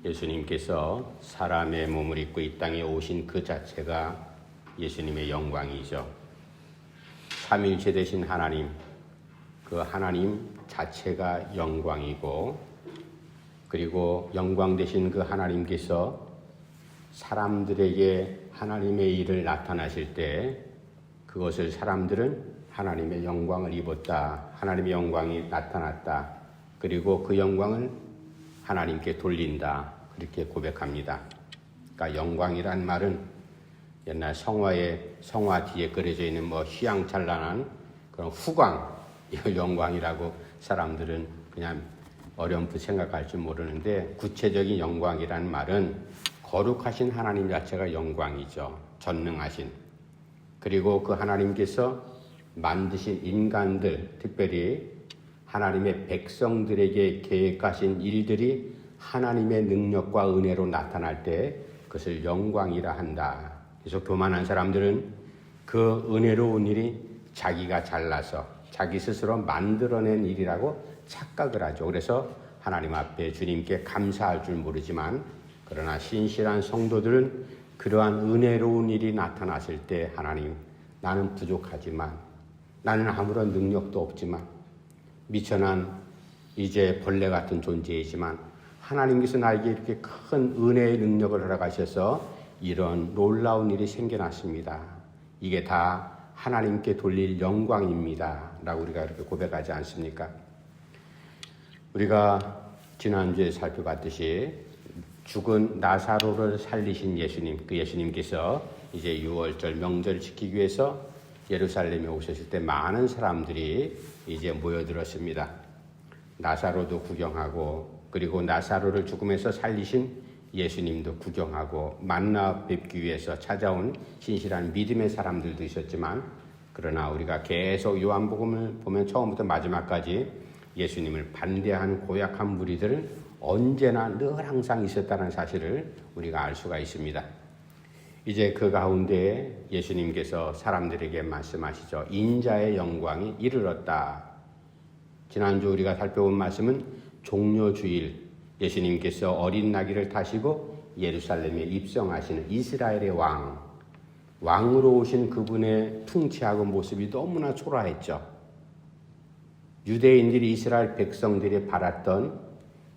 예수님께서 사람의 몸을 입고 이 땅에 오신 그 자체가 예수님의 영광이죠. 삼위일체 되신 하나님, 그 하나님 자체가 영광이고, 그리고 영광 되신 그 하나님께서 사람들에게 하나님의 일을 나타나실 때 그것을 사람들은 하나님의 영광을 입었다, 하나님의 영광이 나타났다, 그리고 그 영광을 하나님께 돌린다, 그렇게 고백합니다. 그러니까 영광이란 말은 옛날 성화 뒤에 그려져 있는 휘황찬란한 그런 후광, 이걸 영광이라고 사람들은 그냥 어렴풋 생각할 줄 모르는데, 구체적인 영광이란 말은 거룩하신 하나님 자체가 영광이죠. 전능하신. 그리고 그 하나님께서 만드신 인간들, 특별히 하나님의 백성들에게 계획하신 일들이 하나님의 능력과 은혜로 나타날 때 그것을 영광이라 한다. 그래서 교만한 사람들은 그 은혜로운 일이 자기가 잘나서 자기 스스로 만들어낸 일이라고 착각을 하죠. 그래서 하나님 앞에 주님께 감사할 줄 모르지만, 그러나 신실한 성도들은 그러한 은혜로운 일이 나타났을 때 하나님, 나는 부족하지만, 나는 아무런 능력도 없지만, 미천한 이제 벌레 같은 존재이지만 하나님께서 나에게 이렇게 큰 은혜의 능력을 허락하셔서 이런 놀라운 일이 생겨났습니다. 이게 다 하나님께 돌릴 영광입니다 라고 우리가 이렇게 고백하지 않습니까? 우리가 지난주에 살펴봤듯이 죽은 나사로를 살리신 예수님, 그 예수님께서 이제 6월절 명절을 지키기 위해서 예루살렘에 오셨을 때 많은 사람들이 이제 모여들었습니다. 나사로도 구경하고, 그리고 나사로를 죽음에서 살리신 예수님도 구경하고, 만나 뵙기 위해서 찾아온 신실한 믿음의 사람들도 있었지만, 그러나 우리가 계속 요한복음을 보면 처음부터 마지막까지 예수님을 반대한 고약한 무리들은 언제나 늘 항상 있었다는 사실을 우리가 알 수가 있습니다. 이제 그 가운데 예수님께서 사람들에게 말씀하시죠. 인자의 영광이 이르렀다. 지난주 우리가 살펴본 말씀은 종려주일, 예수님께서 어린 나귀를 타시고 예루살렘에 입성하시는 이스라엘의 왕으로 오신 그분의 통치하고 모습이 너무나 초라했죠. 유대인들이, 이스라엘 백성들이 바랐던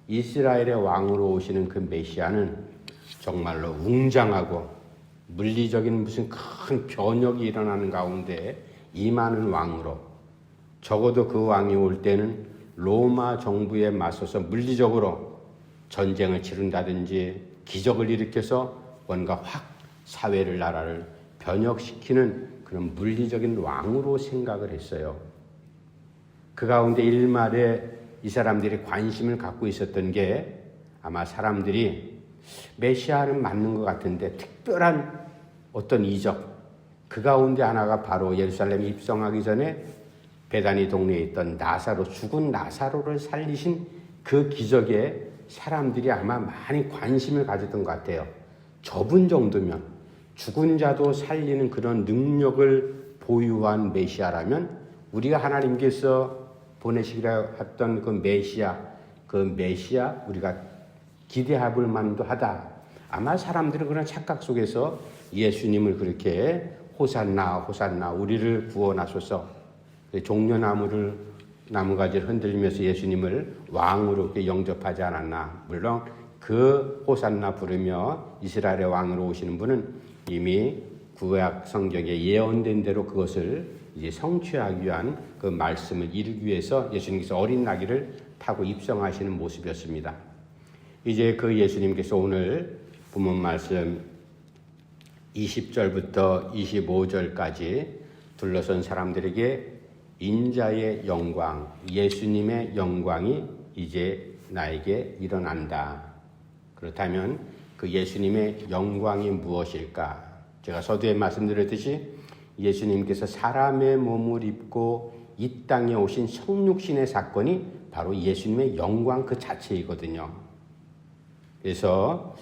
이스라엘의 왕으로 오시는 그 메시아는 정말로 웅장하고 물리적인 무슨 큰 변혁이 일어나는 가운데 임하는 왕으로, 적어도 그 왕이 올 때는 로마 정부에 맞서서 물리적으로 전쟁을 치른다든지 기적을 일으켜서 뭔가 확 사회를, 나라를 변혁시키는 그런 물리적인 왕으로 생각을 했어요. 그 가운데 일말에 이 사람들이 관심을 갖고 있었던 게, 아마 사람들이 메시아는 맞는 것 같은데 특별한 어떤 이적, 그 가운데 하나가 바로 예루살렘에 입성하기 전에 베다니 동네에 있던 나사로, 죽은 나사로를 살리신 그 기적에 사람들이 아마 많이 관심을 가졌던 것 같아요. 저분 정도면, 죽은 자도 살리는 그런 능력을 보유한 메시아라면 우리가 하나님께서 보내시기로 했던 그 메시아 우리가 기대해 볼 만도 하다. 아마 사람들은 그런 착각 속에서 예수님을 그렇게 호산나 호산나 우리를 구원하소서, 나무가지를 흔들면서 예수님을 왕으로 이렇게 영접하지 않았나. 물론 그 호산나 부르며 이스라엘의 왕으로 오시는 분은 이미 구약 성경에 예언된 대로 그것을 이제 성취하기 위한 그 말씀을 이루기 위해서 예수님께서 어린 나귀를 타고 입성하시는 모습이었습니다. 이제 그 예수님께서 오늘 본문 말씀 20절부터 25절까지 둘러선 사람들에게 인자의 영광, 예수님의 영광이 이제 나에게 일어난다. 그렇다면 그 예수님의 영광이 무엇일까? 제가 서두에 말씀드렸듯이 예수님께서 사람의 몸을 입고 이 땅에 오신 성육신의 사건이 바로 예수님의 영광 그 자체이거든요. 그래서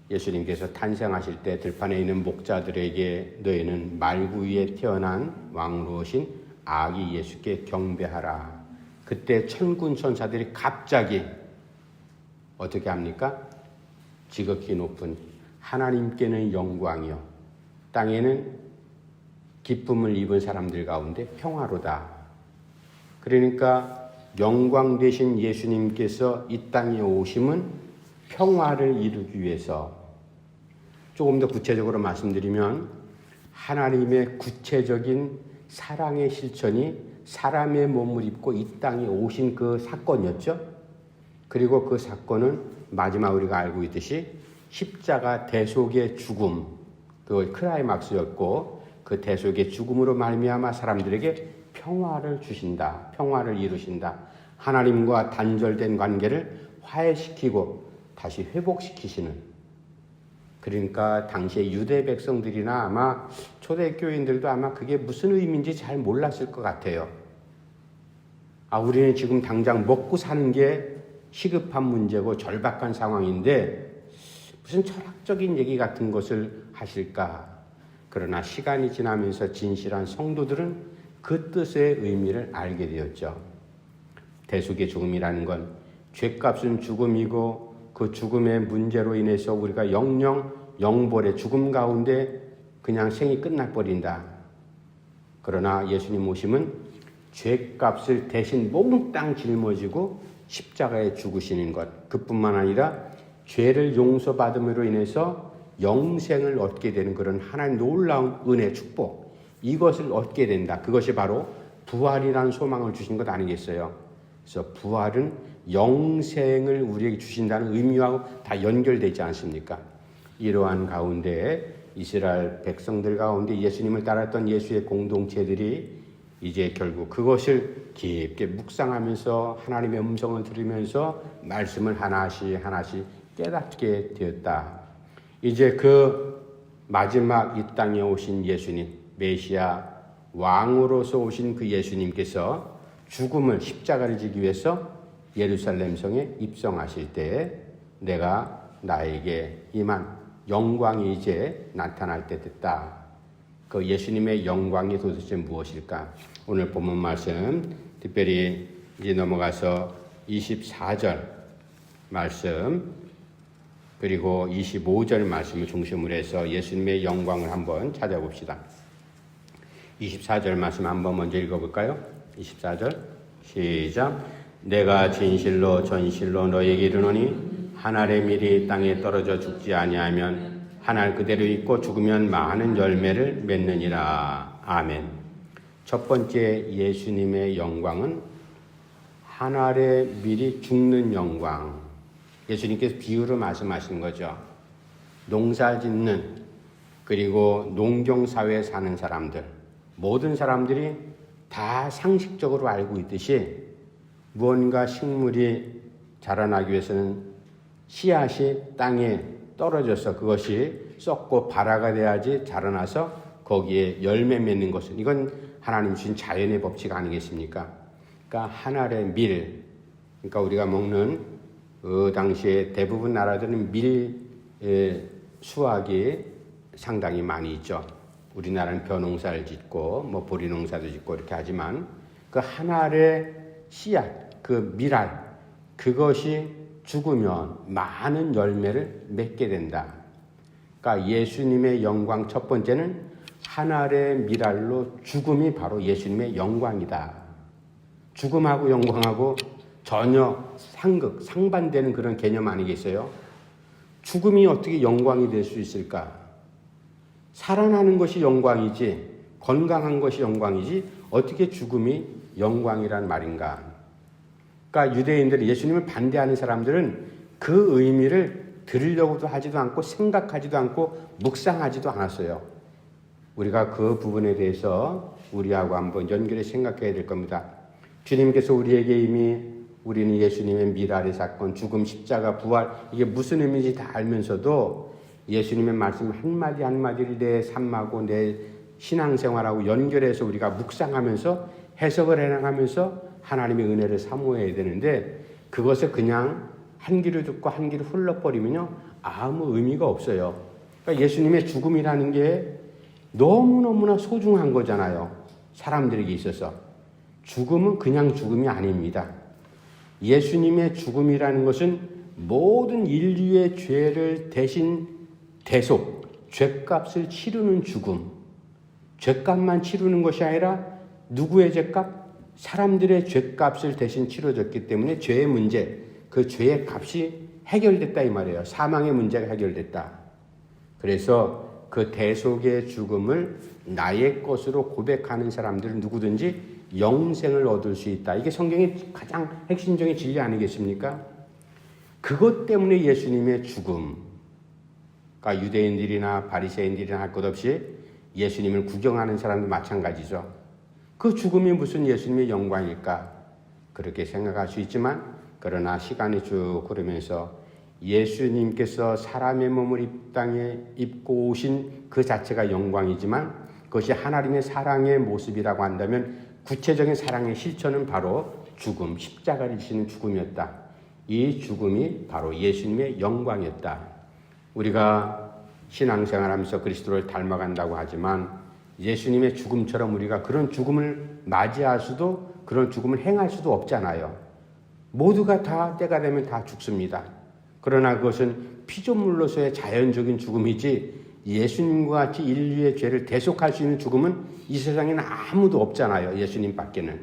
예수님께서 탄생하실 때 들판에 있는 목자들에게 너희는 말구 위에 태어난 왕으로 오신 아기 예수께 경배하라. 그때 천군 천사들이 갑자기 어떻게 합니까? 지극히 높은 하나님께는 영광이요 땅에는 기쁨을 입은 사람들 가운데 평화로다. 그러니까 영광 되신 예수님께서 이 땅에 오심은 평화를 이루기 위해서. 조금 더 구체적으로 말씀드리면 하나님의 구체적인 사랑의 실천이 사람의 몸을 입고 이 땅에 오신 그 사건이었죠. 그리고 그 사건은 마지막 우리가 알고 있듯이 십자가 대속의 죽음, 그 클라이막스였고 그 대속의 죽음으로 말미암아 사람들에게 평화를 주신다. 평화를 이루신다. 하나님과 단절된 관계를 화해시키고 다시 회복시키시는. 그러니까 당시에 유대 백성들이나 아마 초대교인들도 아마 그게 무슨 의미인지 잘 몰랐을 것 같아요. 우리는 지금 당장 먹고 사는 게 시급한 문제고 절박한 상황인데 무슨 철학적인 얘기 같은 것을 하실까? 그러나 시간이 지나면서 진실한 성도들은 그 뜻의 의미를 알게 되었죠. 대속의 죽음이라는 건 죄값은 죽음이고 그 죽음의 문제로 인해서 우리가 영벌의 죽음 가운데 그냥 생이 끝나버린다. 그러나 예수님 오심은 죄값을 대신 몽땅 짊어지고 십자가에 죽으시는 것, 그뿐만 아니라 죄를 용서받음으로 인해서 영생을 얻게 되는 그런 하나님 놀라운 은혜, 축복, 이것을 얻게 된다. 그것이 바로 부활이라는 소망을 주신 것 아니겠어요? 그래서 부활은 영생을 우리에게 주신다는 의미와 다 연결되지 않습니까? 이러한 가운데 이스라엘 백성들 가운데 예수님을 따랐던 예수의 공동체들이 이제 결국 그것을 깊게 묵상하면서 하나님의 음성을 들으면서 말씀을 하나씩 깨닫게 되었다. 이제 그 마지막 이 땅에 오신 예수님, 메시아 왕으로서 오신 그 예수님께서 죽음을 십자가를 지기 위해서 예루살렘 성에 입성하실 때 내가 나에게 임한 영광이 이제 나타날 때 됐다. 그 예수님의 영광이 도대체 무엇일까? 오늘 본문 말씀 특별히 이제 넘어가서 24절 말씀 그리고 25절 말씀을 중심으로 해서 예수님의 영광을 한번 찾아봅시다. 24절 말씀 한번 먼저 읽어볼까요? 24절 시작. 내가 진실로 전실로 너에게 이르노니 한 알의 밀이 땅에 떨어져 죽지 아니하면 한 알 그대로 있고 죽으면 많은 열매를 맺느니라. 아멘. 첫 번째 예수님의 영광은 한 알의 밀이 죽는 영광. 예수님께서 비유로 말씀하신 거죠. 농사 짓는 그리고 농경사회에 사는 사람들, 모든 사람들이 다 상식적으로 알고 있듯이 무언가 식물이 자라나기 위해서는 씨앗이 땅에 떨어져서 그것이 썩고 발화가 돼야지 자라나서 거기에 열매 맺는 것은 이건 하나님 주신 자연의 법칙 아니겠습니까? 그러니까 한 알의 밀, 그러니까 우리가 먹는 그 당시에 대부분 나라들은 밀 수확이 상당히 많이 있죠. 우리나라는 벼농사를 짓고 뭐 보리농사도 짓고 이렇게 하지만 그 한 알의 씨앗, 그 밀알, 그것이 죽으면 많은 열매를 맺게 된다. 그러니까 예수님의 영광 첫 번째는 한 알의 밀알로 죽음이 바로 예수님의 영광이다. 죽음하고 영광하고 전혀 상반되는 그런 개념 아니겠어요? 죽음이 어떻게 영광이 될 수 있을까? 살아나는 것이 영광이지, 건강한 것이 영광이지, 어떻게 죽음이 영광이란 말인가? 그러니까 유대인들이 예수님을 반대하는 사람들은 그 의미를 들으려고도 하지도 않고 생각하지도 않고 묵상하지도 않았어요. 우리가 그 부분에 대해서 우리하고 한번 연결해 생각해야 될 겁니다. 주님께서 우리에게 이미 우리는 예수님의 미랄의 사건, 죽음, 십자가, 부활 이게 무슨 의미인지 다 알면서도 예수님의 말씀 한마디 한마디를 내 삶하고 내 신앙생활하고 연결해서 우리가 묵상하면서 해석을 해나가면서 하나님의 은혜를 사모해야 되는데 그것을 그냥 한 귀로 듣고 한 귀로 흘러버리면요 아무 의미가 없어요. 그러니까 예수님의 죽음이라는 게 너무너무나 소중한 거잖아요. 사람들에게 있어서. 죽음은 그냥 죽음이 아닙니다. 예수님의 죽음이라는 것은 모든 인류의 죄를 대신 대속, 죄값을 치르는 죽음. 죄값만 치르는 것이 아니라 누구의 죄값? 사람들의 죄값을 대신 치러졌기 때문에 죄의 문제, 그 죄의 값이 해결됐다 이 말이에요. 사망의 문제가 해결됐다. 그래서 그 대속의 죽음을 나의 것으로 고백하는 사람들은 누구든지 영생을 얻을 수 있다. 이게 성경의 가장 핵심적인 진리 아니겠습니까? 그것 때문에 예수님의 죽음, 그러니까 유대인들이나 바리새인들이나 할 것 없이 예수님을 구경하는 사람도 마찬가지죠. 그 죽음이 무슨 예수님의 영광일까? 그렇게 생각할 수 있지만, 그러나 시간이 쭉 흐르면서 예수님께서 사람의 몸을 이 땅에 입고 오신 그 자체가 영광이지만, 그것이 하나님의 사랑의 모습이라고 한다면 구체적인 사랑의 실천은 바로 죽음, 십자가를 지는 죽음이었다. 이 죽음이 바로 예수님의 영광이었다. 우리가 신앙생활하면서 그리스도를 닮아간다고 하지만 예수님의 죽음처럼 우리가 그런 죽음을 맞이할 수도, 그런 죽음을 행할 수도 없잖아요. 모두가 다 때가 되면 다 죽습니다. 그러나 그것은 피조물로서의 자연적인 죽음이지 예수님과 같이 인류의 죄를 대속할 수 있는 죽음은 이 세상에는 아무도 없잖아요. 예수님 밖에는.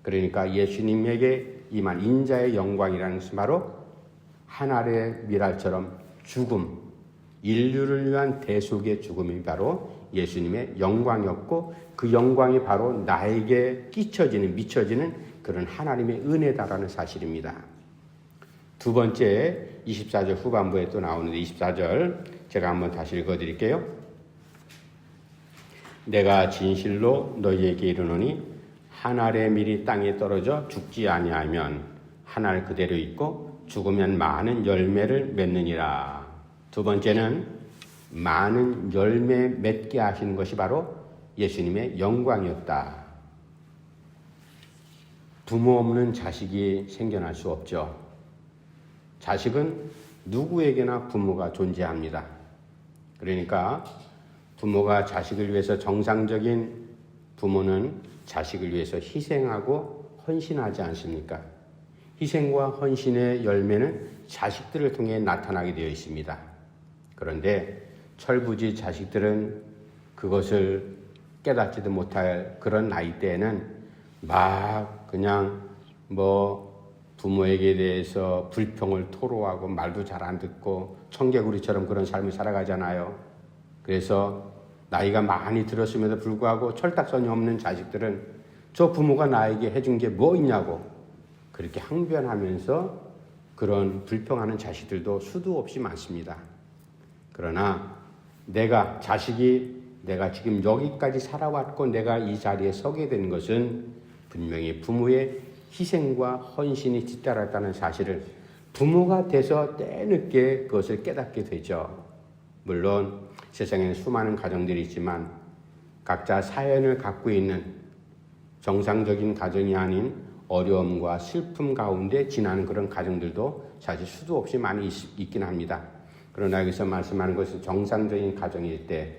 그러니까 예수님에게 임한 인자의 영광이라는 것은 바로 하늘의 미랄처럼 죽음, 인류를 위한 대속의 죽음이 바로 예수님의 영광이었고, 그 영광이 바로 나에게 끼쳐지는, 미쳐지는 그런 하나님의 은혜다라는 사실입니다. 두 번째 24절 후반부에 또 나오는데, 24절 제가 한번 다시 읽어드릴게요. 내가 진실로 너희에게 이르노니 하늘의 밀이 땅에 떨어져 죽지 아니하면 하늘 그대로 있고 죽으면 많은 열매를 맺느니라. 두 번째는 많은 열매 맺게 하시는 것이 바로 예수님의 영광이었다. 부모 없는 자식이 생겨날 수 없죠. 자식은 누구에게나 부모가 존재합니다. 그러니까 부모가 자식을 위해서, 정상적인 부모는 자식을 위해서 희생하고 헌신하지 않습니까? 희생과 헌신의 열매는 자식들을 통해 나타나게 되어 있습니다. 그런데 철부지 자식들은 그것을 깨닫지도 못할 그런 나이 때에는 막 그냥 부모에게 대해서 불평을 토로하고 말도 잘 안 듣고 청개구리처럼 그런 삶을 살아가잖아요. 그래서 나이가 많이 들었음에도 불구하고 철딱선이 없는 자식들은 저 부모가 나에게 해준 게 뭐 있냐고 그렇게 항변하면서 그런 불평하는 자식들도 수도 없이 많습니다. 그러나 자식이 내가 지금 여기까지 살아왔고 내가 이 자리에 서게 된 것은 분명히 부모의 희생과 헌신이 뒤따랐다는 사실을 부모가 돼서 때늦게 그것을 깨닫게 되죠. 물론 세상에는 수많은 가정들이 있지만 각자 사연을 갖고 있는 정상적인 가정이 아닌 어려움과 슬픔 가운데 지나는 그런 가정들도 사실 수도 없이 많이 있긴 합니다. 그러나 여기서 말씀하는 것은 정상적인 가정일 때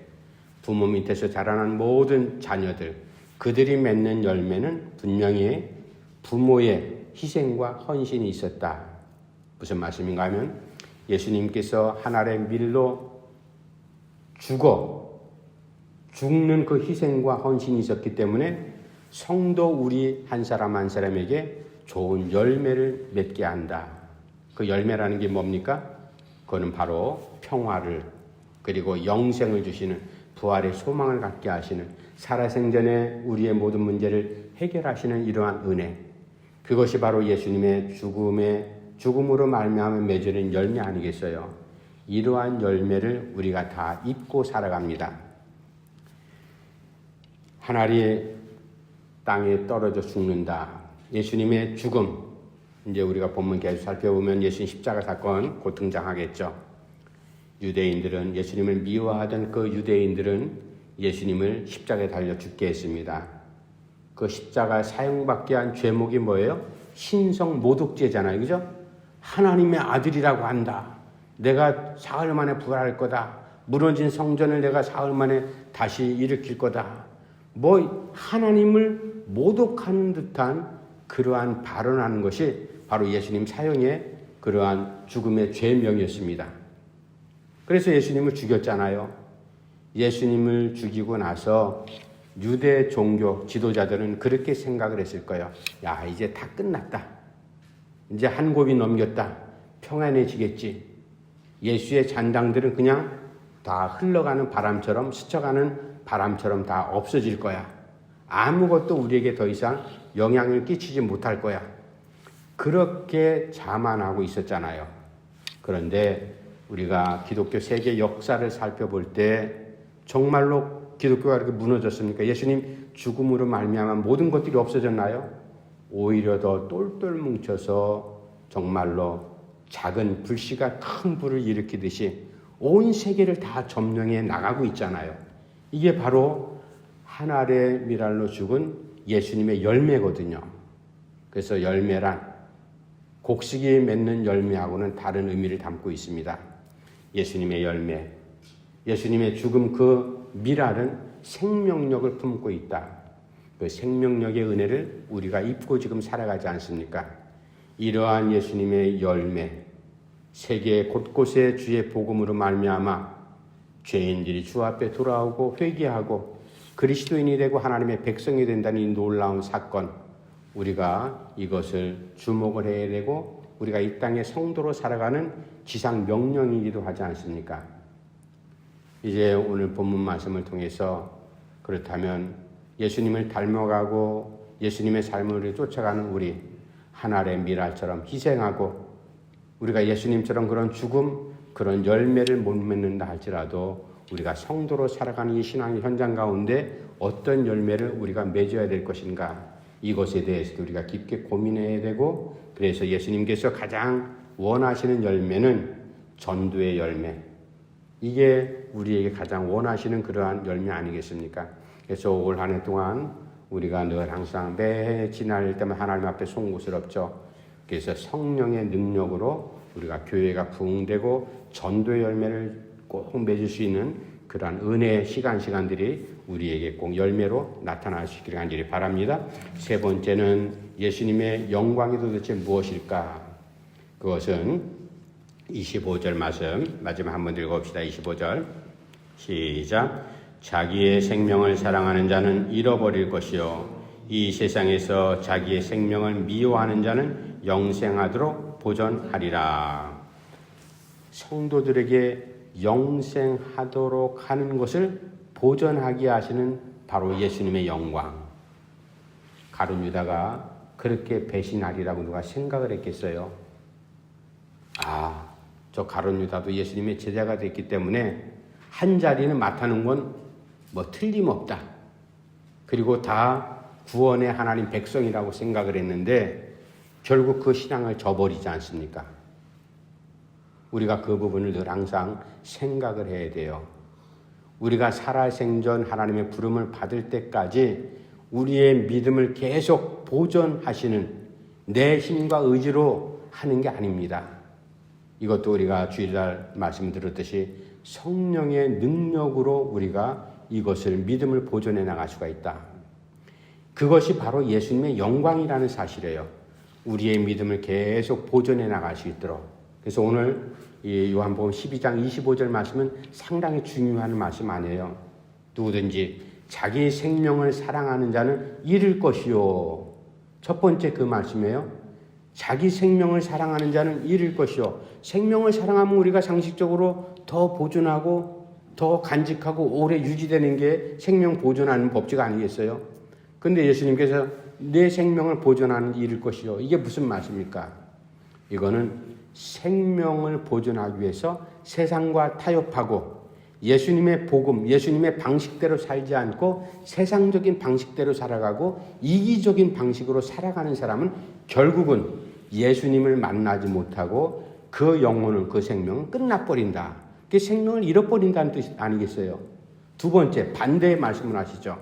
부모 밑에서 자라난 모든 자녀들, 그들이 맺는 열매는 분명히 부모의 희생과 헌신이 있었다. 무슨 말씀인가 하면 예수님께서 하늘의 밀로 죽는 그 희생과 헌신이 있었기 때문에 성도 우리 한 사람 한 사람에게 좋은 열매를 맺게 한다. 그 열매라는 게 뭡니까? 그거는 바로 평화를, 그리고 영생을 주시는, 부활의 소망을 갖게 하시는, 살아생전에 우리의 모든 문제를 해결하시는 이러한 은혜, 그것이 바로 예수님의 죽음으로 말미암아 맺어진 열매 아니겠어요? 이러한 열매를 우리가 다 입고 살아갑니다. 하늘이 땅에 떨어져 죽는다. 예수님의 죽음, 이제 우리가 본문 계속 살펴보면 예수님 십자가 사건 곧 등장하겠죠. 유대인들은, 예수님을 미워하던 그 유대인들은 예수님을 십자가에 달려 죽게 했습니다. 그 십자가 사형받게 한 죄목이 뭐예요? 신성 모독죄잖아요. 그죠? 하나님의 아들이라고 한다. 내가 사흘 만에 부활할 거다. 무너진 성전을 내가 사흘 만에 다시 일으킬 거다. 하나님을 모독하는 듯한 그러한 발언하는 것이 바로 예수님 사형의 그러한 죽음의 죄명이었습니다. 그래서 예수님을 죽였잖아요. 예수님을 죽이고 나서 유대 종교 지도자들은 그렇게 생각을 했을 거예요. 야, 이제 다 끝났다. 이제 한 곱이 넘겼다. 평안해지겠지. 예수의 잔당들은 그냥 다 흘러가는 바람처럼, 스쳐가는 바람처럼 다 없어질 거야. 아무것도 우리에게 더 이상 영향을 끼치지 못할 거야. 그렇게 자만하고 있었잖아요. 그런데 우리가 기독교 세계 역사를 살펴볼 때 정말로 기독교가 그렇게 무너졌습니까? 예수님 죽음으로 말미암아 모든 것들이 없어졌나요? 오히려 더 똘똘 뭉쳐서 정말로 작은 불씨가 큰 불을 일으키듯이 온 세계를 다 점령해 나가고 있잖아요. 이게 바로 한 알의 밀알로 죽은 예수님의 열매거든요. 그래서 열매란 곡식이 맺는 열매하고는 다른 의미를 담고 있습니다. 예수님의 열매, 예수님의 죽음 그 밀알은 생명력을 품고 있다. 그 생명력의 은혜를 우리가 입고 지금 살아가지 않습니까? 이러한 예수님의 열매, 세계 곳곳에 주의 복음으로 말미암아 죄인들이 주 앞에 돌아오고 회개하고 그리스도인이 되고 하나님의 백성이 된다는 이 놀라운 사건, 우리가 이것을 주목을 해야 되고 우리가 이 땅의 성도로 살아가는 지상 명령이기도 하지 않습니까? 이제 오늘 본문 말씀을 통해서 그렇다면 예수님을 닮아가고 예수님의 삶을 쫓아가는 우리 한 알의 밀알처럼 희생하고 우리가 예수님처럼 그런 죽음, 그런 열매를 못 맺는다 할지라도 우리가 성도로 살아가는 이 신앙의 현장 가운데 어떤 열매를 우리가 맺어야 될 것인가, 이것에 대해서도 우리가 깊게 고민해야 되고, 그래서 예수님께서 가장 원하시는 열매는 전도의 열매, 이게 우리에게 가장 원하시는 그러한 열매 아니겠습니까? 그래서 올 한 해 동안 우리가 늘 항상 매해 지날 때마다 하나님 앞에 송구스럽죠. 그래서 성령의 능력으로 우리가 교회가 부흥되고 전도의 열매를 꼭 맺을 수 있는 그러한 은혜의 시간들이 우리에게 꼭 열매로 나타날 수 있기를 간절히 바랍니다. 세 번째는 예수님의 영광이 도대체 무엇일까? 그것은 25절 말씀 마지막 한번 읽어봅시다. 25절 시작. 자기의 생명을 사랑하는 자는 잃어버릴 것이요 이 세상에서 자기의 생명을 미워하는 자는 영생하도록 보존하리라. 성도들에게 영생하도록 하는 것을 보존하게 하시는 바로 예수님의 영광. 가룟 유다가 그렇게 배신하리라고 누가 생각을 했겠어요? 저 가룟 유다도 예수님의 제자가 됐기 때문에 한 자리는 맡아놓은 건 뭐 틀림없다. 그리고 다 구원의 하나님 백성이라고 생각을 했는데 결국 그 신앙을 저버리지 않습니까? 우리가 그 부분을 늘 항상 생각을 해야 돼요. 우리가 살아생전 하나님의 부름을 받을 때까지 우리의 믿음을 계속 보존하시는 내 힘과 의지로 하는 게 아닙니다. 이것도 우리가 주일날 말씀 들었듯이 성령의 능력으로 우리가 이것을 믿음을 보존해 나갈 수가 있다. 그것이 바로 예수님의 영광이라는 사실이에요. 우리의 믿음을 계속 보존해 나갈 수 있도록. 그래서 오늘 이 요한복음 12장 25절 말씀은 상당히 중요한 말씀 아니에요. 누구든지 자기 생명을 사랑하는 자는 잃을 것이요. 첫 번째 그 말씀이에요. 자기 생명을 사랑하는 자는 잃을 것이요. 생명을 사랑하면 우리가 상식적으로 더 보존하고 더 간직하고 오래 유지되는 게 생명 보존하는 법칙 아니겠어요? 근데 예수님께서 내 생명을 보존하는 잃을 것이요. 이게 무슨 말씀입니까? 이거는 생명을 보존하기 위해서 세상과 타협하고 예수님의 복음, 예수님의 방식대로 살지 않고 세상적인 방식대로 살아가고 이기적인 방식으로 살아가는 사람은 결국은 예수님을 만나지 못하고 그 영혼을, 그 생명은 끝나버린다. 그 생명을 잃어버린다는 뜻 아니겠어요? 두 번째, 반대의 말씀을 하시죠.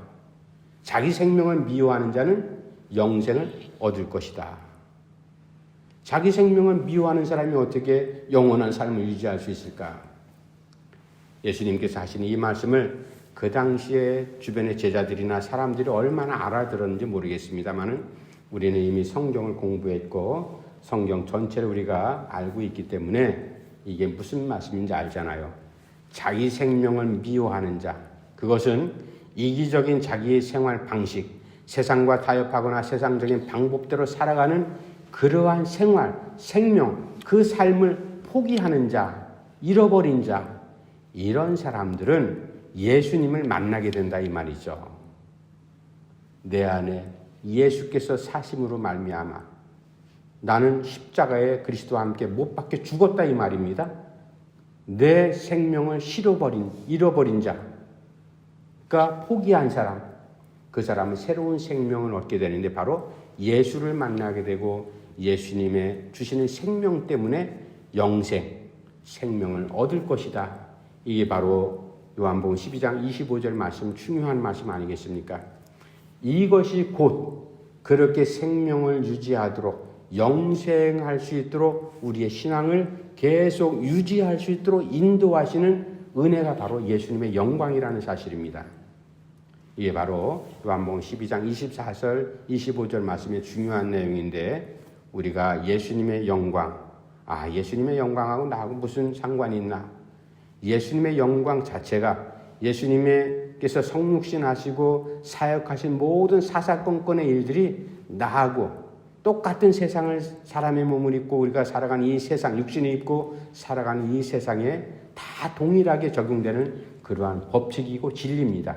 자기 생명을 미워하는 자는 영생을 얻을 것이다. 자기 생명을 미워하는 사람이 어떻게 영원한 삶을 유지할 수 있을까? 예수님께서 하신 이 말씀을 그 당시에 주변의 제자들이나 사람들이 얼마나 알아들었는지 모르겠습니다만은 우리는 이미 성경을 공부했고 성경 전체를 우리가 알고 있기 때문에 이게 무슨 말씀인지 알잖아요. 자기 생명을 미워하는 자, 그것은 이기적인 자기의 생활 방식, 세상과 타협하거나 세상적인 방법대로 살아가는 그러한 생활, 생명, 그 삶을 포기하는 자, 잃어버린 자, 이런 사람들은 예수님을 만나게 된다 이 말이죠. 내 안에 예수께서 사심으로 말미암아 나는 십자가에 그리스도와 함께 못 박혀 죽었다 이 말입니다. 내 생명을 잃어버린 자, 그러니까 포기한 사람, 그 사람은 새로운 생명을 얻게 되는데 바로 예수를 만나게 되고 예수님의 주시는 생명 때문에 영생, 생명을 얻을 것이다. 이게 바로 요한복음 12장 25절 말씀, 중요한 말씀 아니겠습니까? 이것이 곧 그렇게 생명을 유지하도록 영생할 수 있도록 우리의 신앙을 계속 유지할 수 있도록 인도하시는 은혜가 바로 예수님의 영광이라는 사실입니다. 이게 바로 요한복음 12장 24절 25절 말씀의 중요한 내용인데 우리가 예수님의 영광, 예수님의 영광하고 나하고 무슨 상관이 있나? 예수님의 영광 자체가 예수님께서 성육신 하시고 사역하신 모든 사사건건의 일들이 나하고 똑같은 세상을 사람의 몸을 입고 우리가 살아가는 이 세상, 육신을 입고 살아가는 이 세상에 다 동일하게 적용되는 그러한 법칙이고 진리입니다.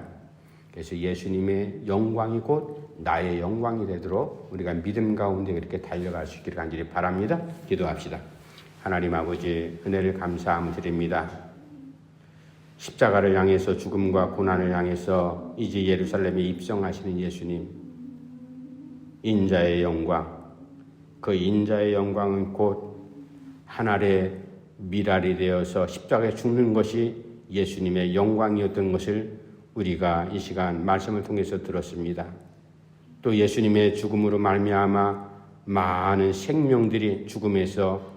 그래서 예수님의 영광이 곧 나의 영광이 되도록 우리가 믿음 가운데 그렇게 달려갈 수 있기를 간절히 바랍니다. 기도합시다. 하나님 아버지 은혜를 감사함 드립니다. 십자가를 향해서 죽음과 고난을 향해서 이제 예루살렘에 입성하시는 예수님, 인자의 영광, 그 인자의 영광은 곧 하늘의 미랄이 되어서 십자가에 죽는 것이 예수님의 영광이었던 것을 우리가 이 시간 말씀을 통해서 들었습니다. 또 예수님의 죽음으로 말미암아 많은 생명들이 죽음에서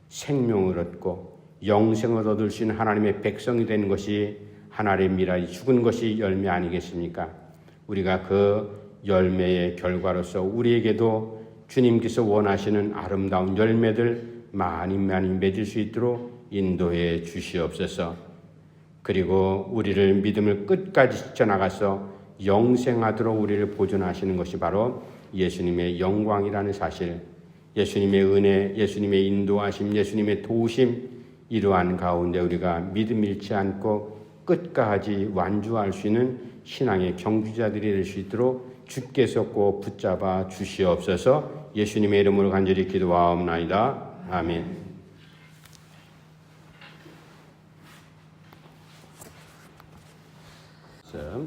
생명을 얻고 영생을 얻을 수 있는 하나님의 백성이 된 것이 하늘의 미랄이 죽은 것이 열매 아니겠습니까? 우리가 그 열매의 결과로서 우리에게도 주님께서 원하시는 아름다운 열매들 많이 맺을 수 있도록 인도해 주시옵소서. 그리고 우리를 믿음을 끝까지 지켜나가서 영생하도록 우리를 보존하시는 것이 바로 예수님의 영광이라는 사실, 예수님의 은혜, 예수님의 인도하심, 예수님의 도우심, 이러한 가운데 우리가 믿음 잃지 않고 끝까지 완주할 수 있는 신앙의 경주자들이 될 수 있도록 주께서 꼭 붙잡아 주시옵소서. 예수님의 이름으로 간절히 기도하옵나이다. 아멘. 자.